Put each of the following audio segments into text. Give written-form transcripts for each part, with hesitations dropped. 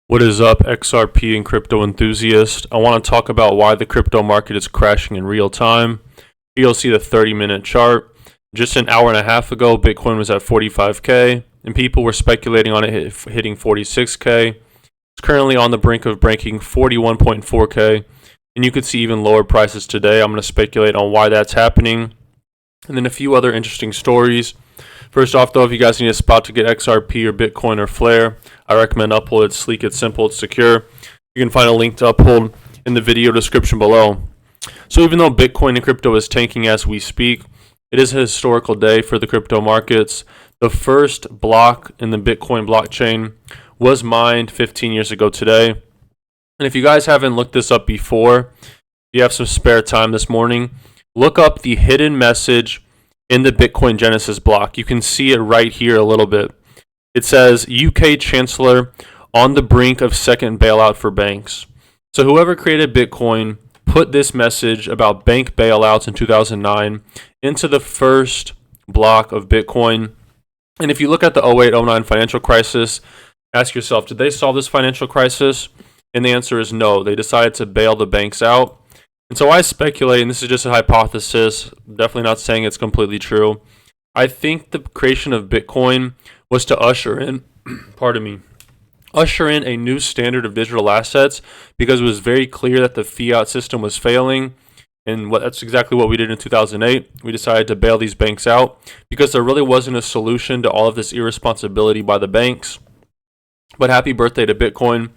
What is up, XRP and crypto enthusiast? I want to talk about why the crypto market is crashing in real time. Here you'll see the 30-minute chart. Just an hour and a half ago, Bitcoin was at 45K, and people were speculating on it hitting 46K. It's currently on the brink of breaking 41.4K, and you could see even lower prices today. I'm going to speculate on why that's happening, and then a few other interesting stories. First off, though, if you guys need a spot to get XRP or Bitcoin or Flare, I recommend Uphold. It's sleek, it's simple, it's secure. You can find a link to Uphold in the video description below. So even though Bitcoin and crypto is tanking as we speak, it is a historical day for the crypto markets. The first block in the Bitcoin blockchain was mined 15 years ago today. And if you guys haven't looked this up before, if you have some spare time this morning, look up the hidden message in the Bitcoin Genesis block. You can see it right here a little bit. It says, UK Chancellor on the brink of second bailout for banks. So whoever created Bitcoin put this message about bank bailouts in 2009 into the first block of Bitcoin. And if you look at the 08-09 financial crisis, ask yourself, did they solve this financial crisis? And the answer is no. They decided to bail the banks out. And so I speculate, and this is just a hypothesis, definitely not saying it's completely true. I think the creation of Bitcoin was to usher in, usher in a new standard of digital assets, because it was very clear that the fiat system was failing. And that's exactly what we did in 2008. We decided to bail these banks out because there really wasn't a solution to all of this irresponsibility by the banks. But happy birthday to Bitcoin.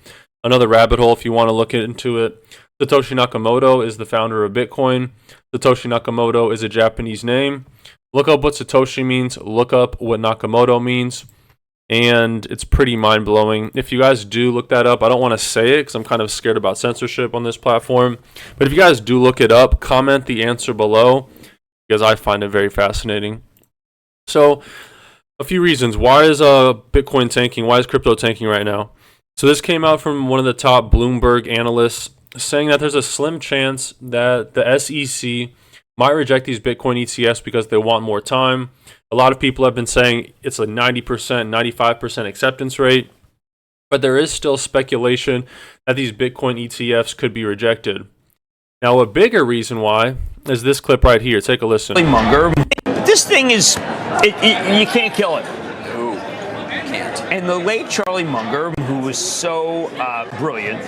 Another rabbit hole if you want to look into it. Satoshi Nakamoto is the founder of Bitcoin. Satoshi Nakamoto is a Japanese name. Look up what Satoshi means. Look up what Nakamoto means. And it's pretty mind-blowing. If you guys do look that up, I don't want to say it because I'm kind of scared about censorship on this platform. But if you guys do look it up, comment the answer below because I find it very fascinating. So, a few reasons. Why is Bitcoin tanking? Why is crypto tanking right now? So this came out from one of the top Bloomberg analysts saying that there's a slim chance that the SEC might reject these Bitcoin ETFs because they want more time. A lot of people have been saying it's a 90%, 95% acceptance rate, but there is still speculation that these Bitcoin ETFs could be rejected. Now, a bigger reason why is this clip right here. Take a listen. This thing is, you can't kill it. No, can't. And the late Charlie Munger, who was so brilliant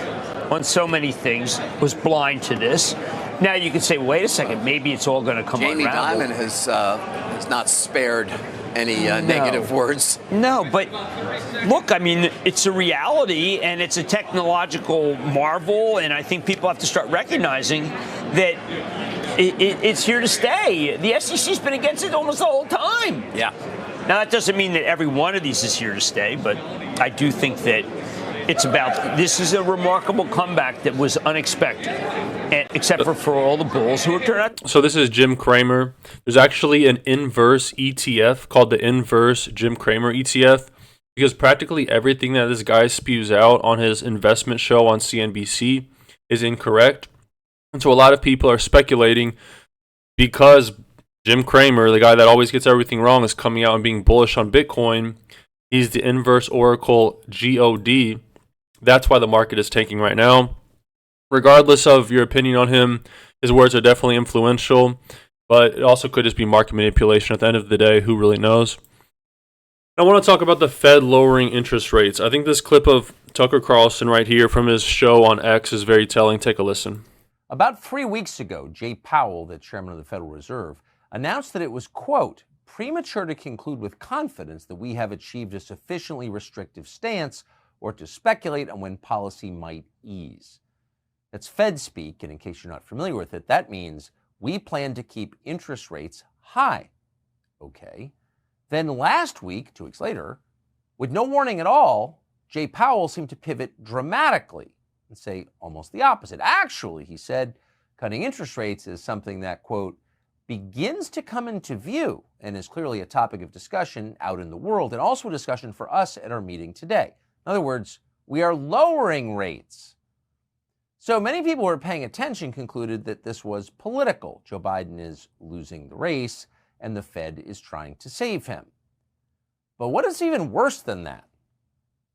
on so many things, was blind to this. Now you can say, wait a second, maybe it's all going to come Jamie around. Dimon has not spared any negative words. No, but look, I mean, it's a reality and it's a technological marvel, and I think people have to start recognizing that it's here to stay. The SEC's been against it almost the whole time. Yeah. Now, that doesn't mean that every one of these is here to stay, but I do think that this is a remarkable comeback that was unexpected, except for all the bulls who have turned out. So this is Jim Cramer. There's actually an inverse ETF called the inverse Jim Cramer ETF, because practically everything that this guy spews out on his investment show on CNBC is incorrect. And so a lot of people are speculating because Jim Cramer, the guy that always gets everything wrong, is coming out and being bullish on Bitcoin. He's the inverse Oracle GOD. That's why the market is tanking right now. Regardless of your opinion on him, his words are definitely influential, but it also could just be market manipulation at the end of the day. Who really knows? I want to talk about the Fed lowering interest rates. I think this clip of Tucker Carlson right here from his show on X is very telling. Take a listen. About 3 weeks ago, Jay Powell, the chairman of the Federal Reserve, announced that it was, quote, premature to conclude with confidence that we have achieved a sufficiently restrictive stance or to speculate on when policy might ease. That's Fed speak, and in case you're not familiar with it, that means we plan to keep interest rates high. Okay. Then last week, 2 weeks later, with no warning at all, Jay Powell seemed to pivot dramatically and say almost the opposite. Actually, he said, cutting interest rates is something that, quote, begins to come into view and is clearly a topic of discussion out in the world and also a discussion for us at our meeting today. In other words, we are lowering rates. So many people who are paying attention concluded that this was political. Joe Biden is losing the race and the Fed is trying to save him. But what is even worse than that?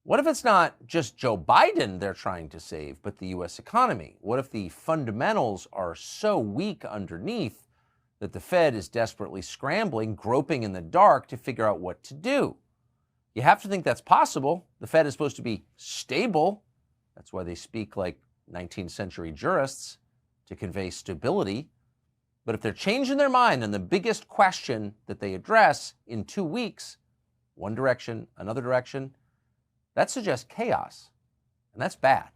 What if it's not just Joe Biden they're trying to save, but the U.S. economy? What if the fundamentals are so weak underneath that the Fed is desperately scrambling, groping in the dark to figure out what to do? You have to think that's possible. The Fed is supposed to be stable. That's why they speak like 19th century jurists, to convey stability. But if they're changing their mind on the biggest question that they address in 2 weeks, one direction, another direction, that suggests chaos, and that's bad.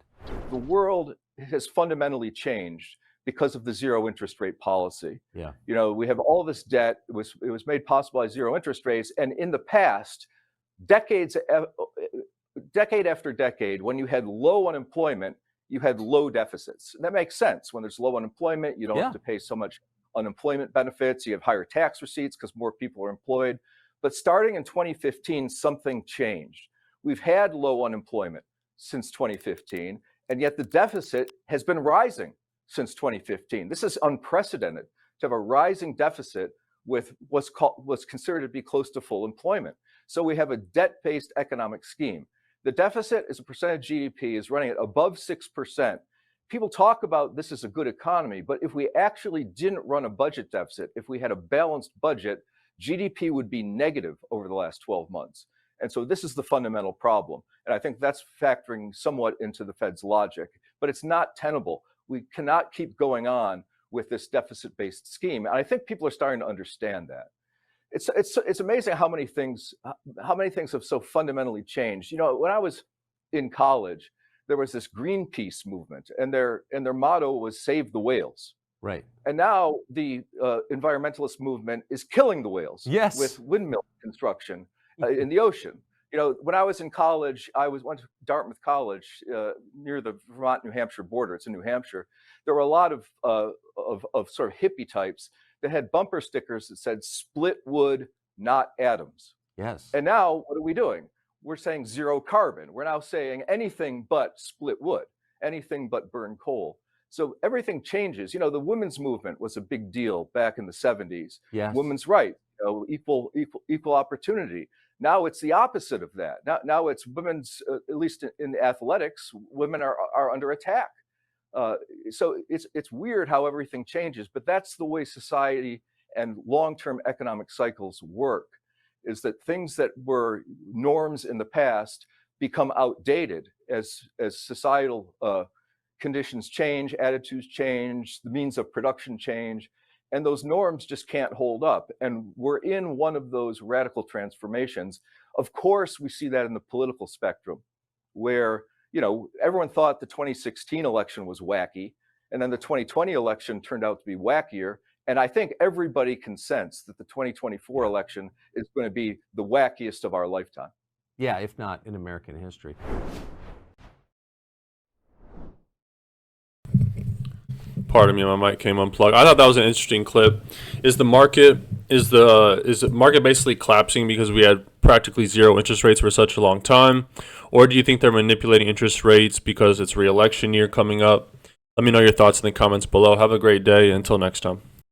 The world has fundamentally changed because of the zero interest rate policy. Yeah. You know, we have all this debt. It was made possible by zero interest rates. And in the past, decade after decade, when you had low unemployment, you had low deficits. And that makes sense. When there's low unemployment, you don't have to pay so much unemployment benefits. You have higher tax receipts because more people are employed. But starting in 2015, something changed. We've had low unemployment since 2015, and yet the deficit has been rising since 2015. This is unprecedented to have a rising deficit with what's considered to be close to full employment. So we have a debt-based economic scheme. The deficit as a percent of GDP is running at above 6%. People talk about this as a good economy, but if we actually didn't run a budget deficit, if we had a balanced budget, GDP would be negative over the last 12 months. And so this is the fundamental problem. And I think that's factoring somewhat into the Fed's logic, but it's not tenable. We cannot keep going on with this deficit-based scheme. And I think people are starting to understand that. It's amazing how many things have so fundamentally changed. You know, when I was in college, there was this Greenpeace movement, and their motto was "Save the whales." Right. And now the environmentalist movement is killing the whales with windmill construction in the ocean. You know, when I was in college, went to Dartmouth College near the Vermont-New Hampshire border. It's in New Hampshire. There were a lot of sort of hippie types that had bumper stickers that said "Split wood, not atoms." Yes. And now what are we doing? We're saying zero carbon. We're now saying anything but split wood, anything but burn coal. So everything changes. You know, the women's movement was a big deal back in the 70s. Yes. Women's rights, you know, equal opportunity. Now it's the opposite of that. Now it's women's, at least in athletics, women are under attack. So it's weird how everything changes, but that's the way society and long-term economic cycles work, is that things that were norms in the past become outdated as societal conditions change, attitudes change, the means of production change, and those norms just can't hold up. And we're in one of those radical transformations. Of course, we see that in the political spectrum, where, you know, everyone thought the 2016 election was wacky, and then the 2020 election turned out to be wackier. And I think everybody can sense that the 2024 election is going to be the wackiest of our lifetime. Yeah, if not in American history. Pardon me, my mic came unplugged. I thought that was an interesting clip. Is the market basically collapsing because we had practically zero interest rates for such a long time, or do you think they're manipulating interest rates because it's re-election year coming up? Let me know your thoughts in the comments below. Have a great day. Until next time.